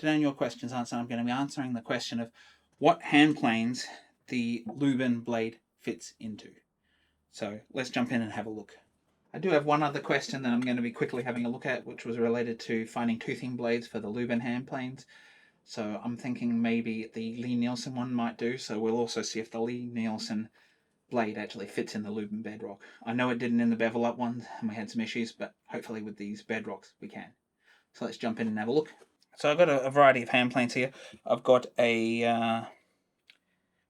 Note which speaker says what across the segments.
Speaker 1: today on Your Questions Answered, I'm going to be answering the question of what hand planes the Luban blade fits into. So let's jump in and have a look. I do have one other question that I'm going to be quickly having a look at, which was related to finding toothing blades for the Luban hand planes. So I'm thinking maybe the Lie-Nielsen one might do, so we'll also see if the Lie-Nielsen blade actually fits in the Luban bedrock. I know it didn't in the bevel up ones, and we had some issues, but hopefully with these bedrocks we can. So let's jump in and have a look. So I've got a variety of hand planes here. I've got a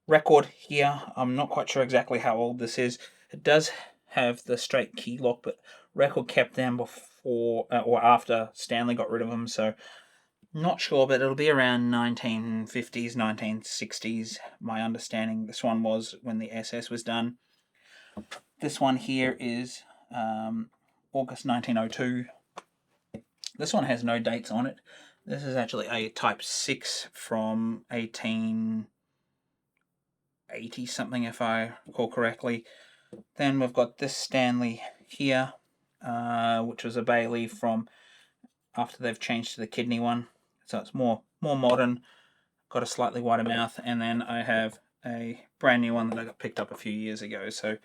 Speaker 1: record here. I'm not quite sure exactly how old this is. It does have the straight key lock, but record kept them before or after Stanley got rid of them, so not sure, but it'll be around 1950s, 1960s. My understanding this one was when the SS was done. This one here is August 1902. This one has no dates on it. This is actually a Type 6 from 1880 something, if I recall correctly. Then we've got this Stanley here, which was a bay leaf from after they've changed to the kidney one. So it's more modern, got a slightly wider mouth, and then I have a brand new one that I got picked up a few years ago. So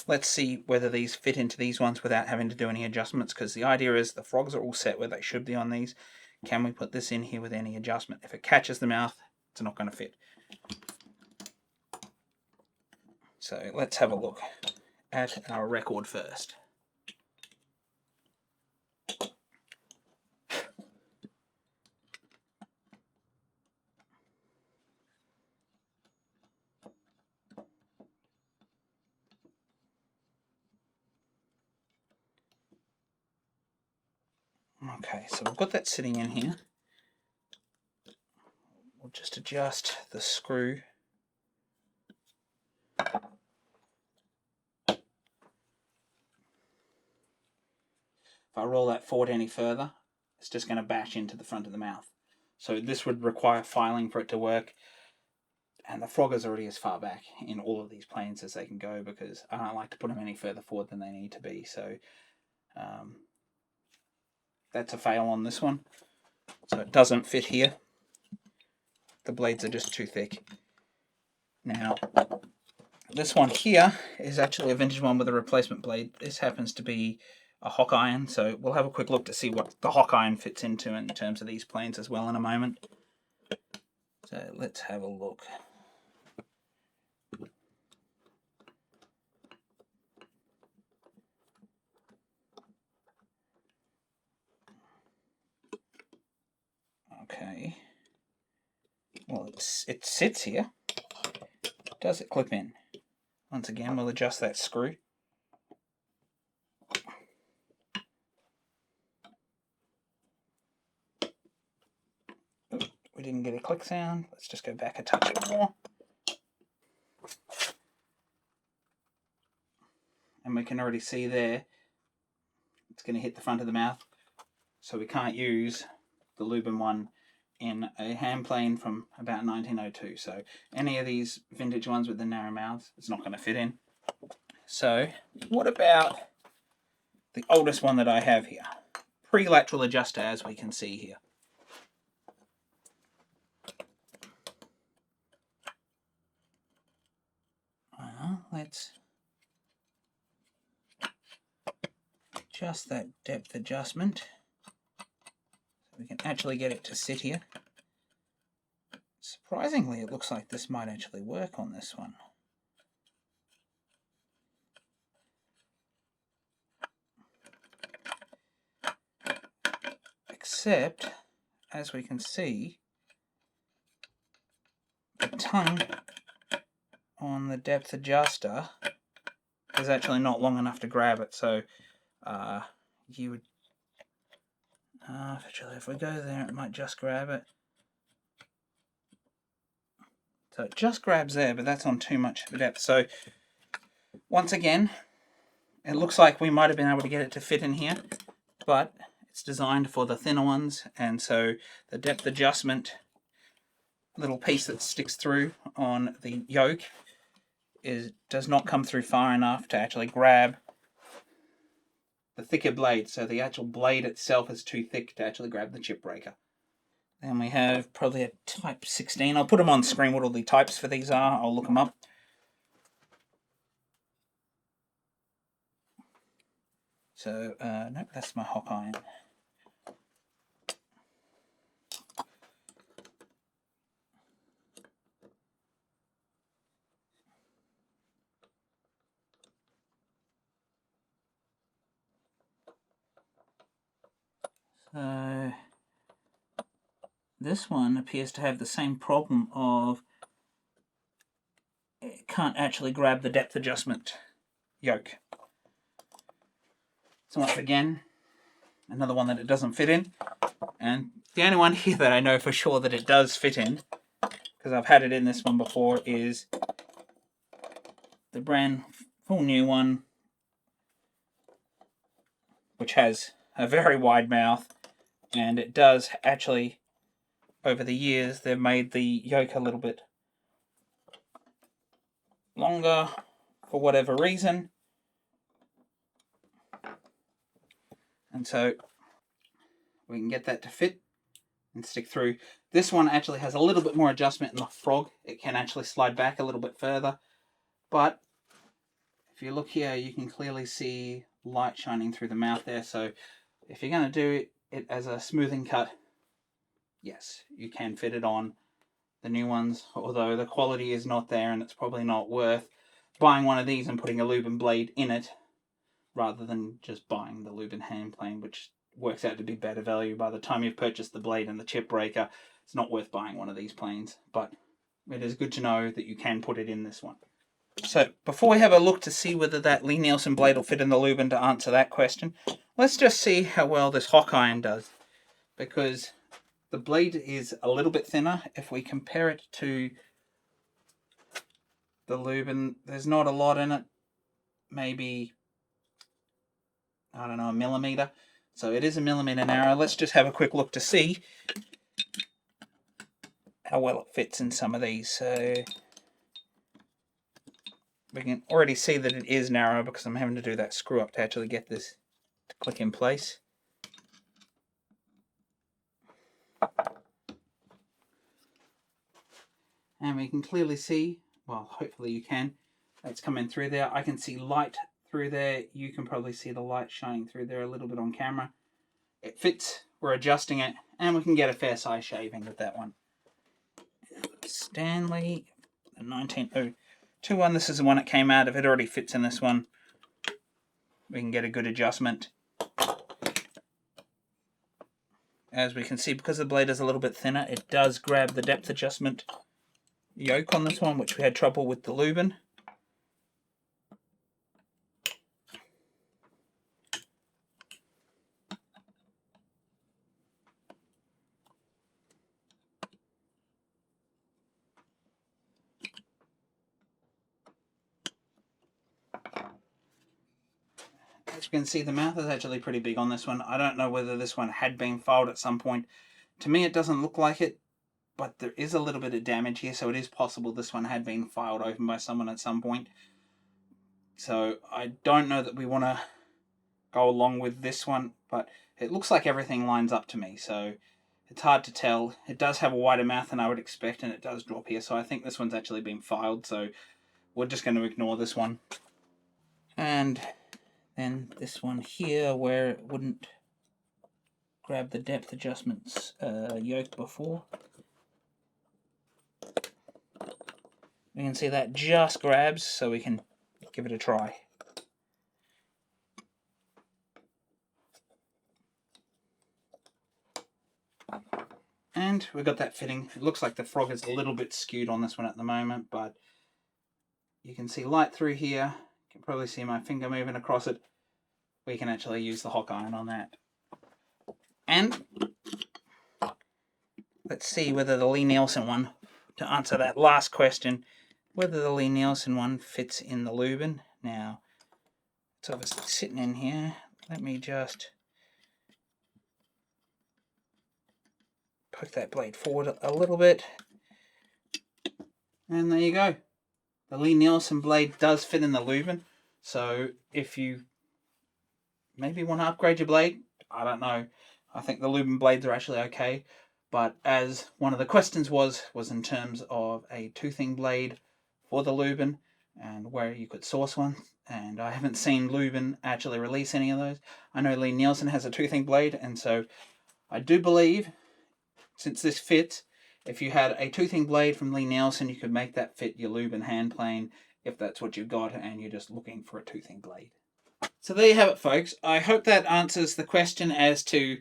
Speaker 1: let's see whether these fit into these ones without having to do any adjustments, because the idea is the frogs are all set where they should be on these. Can we put this in here with any adjustment? If it catches the mouth, it's not going to fit. So let's have a look at our record first. Okay, so we've got that sitting in here. We'll just adjust the screw. If I roll that forward any further, it's just going to bash into the front of the mouth. So this would require filing for it to work. And the frog is already as far back in all of these planes as they can go, because I don't like to put them any further forward than they need to be. So that's a fail on this one. So it doesn't fit here. The blades are just too thick. Now, this one here is actually a vintage one with a replacement blade. This happens to be a Hock iron, so we'll have a quick look to see what the Hock iron fits into in terms of these planes as well in a moment. So let's have a look. Okay. Well, it sits here. Does it clip in? Once again, we'll adjust that screw. Oops, we didn't get a click sound. Let's just go back a touch more. And we can already see there, it's going to hit the front of the mouth. So we can't use the Luban one in a hand plane from about 1902. So any of these vintage ones with the narrow mouths, it's not going to fit in. So what about the oldest one that I have here? Pre-lateral adjuster, as we can see here. Let's adjust that depth adjustment so we can actually get it to sit here. Surprisingly, it looks like this might actually work on this one. Except, as we can see, the tongue on the depth adjuster is actually not long enough to grab it, so you would actually, if we go there, it might just grab it. So it just grabs there, but that's on too much of a depth. So once again, it looks like we might have been able to get it to fit in here, but it's designed for the thinner ones, and so the depth adjustment little piece that sticks through on the yoke does not come through far enough to actually grab the thicker blade. So the actual blade itself is too thick to actually grab the chip breaker. Then we have probably a type 16. I'll put them on screen what all the types for these are. I'll look them up. So, nope, that's my Hock iron. So, this one appears to have the same problem of it can't actually grab the depth adjustment yoke. So once again, another one that it doesn't fit in. And the only one here that I know for sure that it does fit in, because I've had it in this one before, is the brand full new one, which has a very wide mouth, and it does actually, over the years, they've made the yoke a little bit longer for whatever reason. And so we can get that to fit and stick through. This one actually has a little bit more adjustment in the frog. It can actually slide back a little bit further. But if you look here, you can clearly see light shining through the mouth there. So if you're going to do it as a smoothing cut, yes, you can fit it on the new ones, although the quality is not there, and it's probably not worth buying one of these and putting a Luban blade in it rather than just buying the Luban hand plane, which works out to be better value. By the time you've purchased the blade and the chip breaker, it's not worth buying one of these planes, but it is good to know that you can put it in this one. So before we have a look to see whether that Lie-Nielsen blade will fit in the Luban to answer that question, let's just see how well this Hock iron does, because the blade is a little bit thinner. If we compare it to the Luban, there's not a lot in it, maybe, I don't know, a millimeter. So it is a millimeter narrow. Let's just have a quick look to see how well it fits in some of these. So we can already see that it is narrow because I'm having to do that screw up to actually get this to click in place. And we can clearly see, well, hopefully you can, it's coming through there. I can see light through there. You can probably see the light shining through there a little bit on camera. It fits, we're adjusting it, and we can get a fair size shaving with that one. Stanley, the 19021, one. This is the one that came out. If it already fits in this one, we can get a good adjustment. As we can see, because the blade is a little bit thinner, it does grab the depth adjustment yoke on this one, which we had trouble with the Luban. As you can see, the mouth is actually pretty big on this one. I don't know whether this one had been filed at some point. To me, it doesn't look like it, but there is a little bit of damage here, so it is possible this one had been filed open by someone at some point. So I don't know that we want to go along with this one, but it looks like everything lines up to me, so it's hard to tell. It does have a wider mouth than I would expect, and it does drop here, so I think this one's actually been filed, so we're just going to ignore this one. And then this one here, where it wouldn't grab the depth adjustments yoke before. You can see that just grabs, so we can give it a try. And we've got that fitting. It looks like the frog is a little bit skewed on this one at the moment, but you can see light through here. You can probably see my finger moving across it. We can actually use the Hock iron on that. And let's see whether the Lie-Nielsen one, to answer that last question, whether the Lie-Nielsen one fits in the Luban. Now, it's obviously sitting in here. Let me just poke that blade forward a little bit. And there you go. The Lie-Nielsen blade does fit in the Luban. So if you maybe want to upgrade your blade, I don't know. I think the Luban blades are actually okay. But as one of the questions was in terms of a toothing blade for the Luban and where you could source one, and I haven't seen Luban actually release any of those. I know Lie-Nielsen has a toothing blade, and so I do believe, since this fits, if you had a toothing blade from Lie-Nielsen, you could make that fit your Luban hand plane if that's what you've got and you're just looking for a toothing blade. So there you have it, folks. I hope that answers the question as to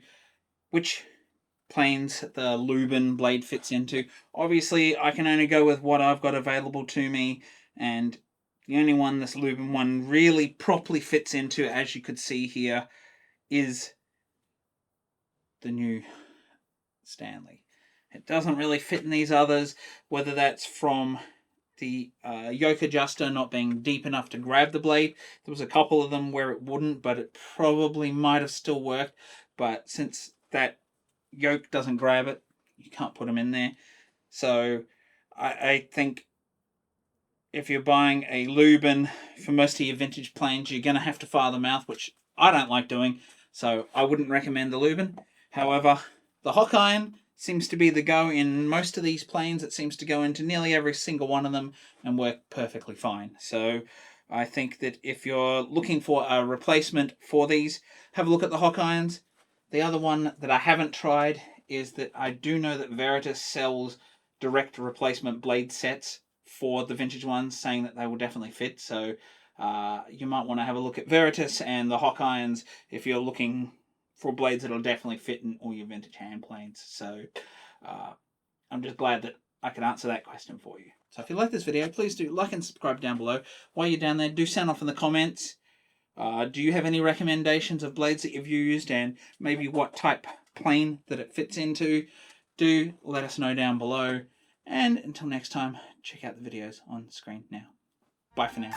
Speaker 1: which planes the Luban blade fits into. Obviously, I can only go with what I've got available to me, and the only one this Luban one really properly fits into, as you could see here, is the new Stanley. It doesn't really fit in these others, whether that's from the yoke adjuster not being deep enough to grab the blade. There was a couple of them where it wouldn't, but it probably might have still worked. But since that yoke doesn't grab it, you can't put them in there. So I think if you're buying a Luban for most of your vintage planes, you're going to have to file them out, which I don't like doing. So I wouldn't recommend the Luban. However, the Hock Iron seems to be the go in most of these planes. It seems to go into nearly every single one of them and work perfectly fine. So I think that if you're looking for a replacement for these, have a look at the Hock Irons. The other one that I haven't tried is that I do know that Veritas sells direct replacement blade sets for the vintage ones, saying that they will definitely fit. So you might want to have a look at Veritas and the Hock Irons if you're looking for blades that'll definitely fit in all your vintage hand planes. So I'm just glad that I could answer that question for you. So if you like this video, please do like and subscribe down below. While you're down there, do sound off in the comments. Do you have any recommendations of blades that you've used and maybe what type plane that it fits into? Do let us know down below. And until next time, check out the videos on screen now. Bye for now.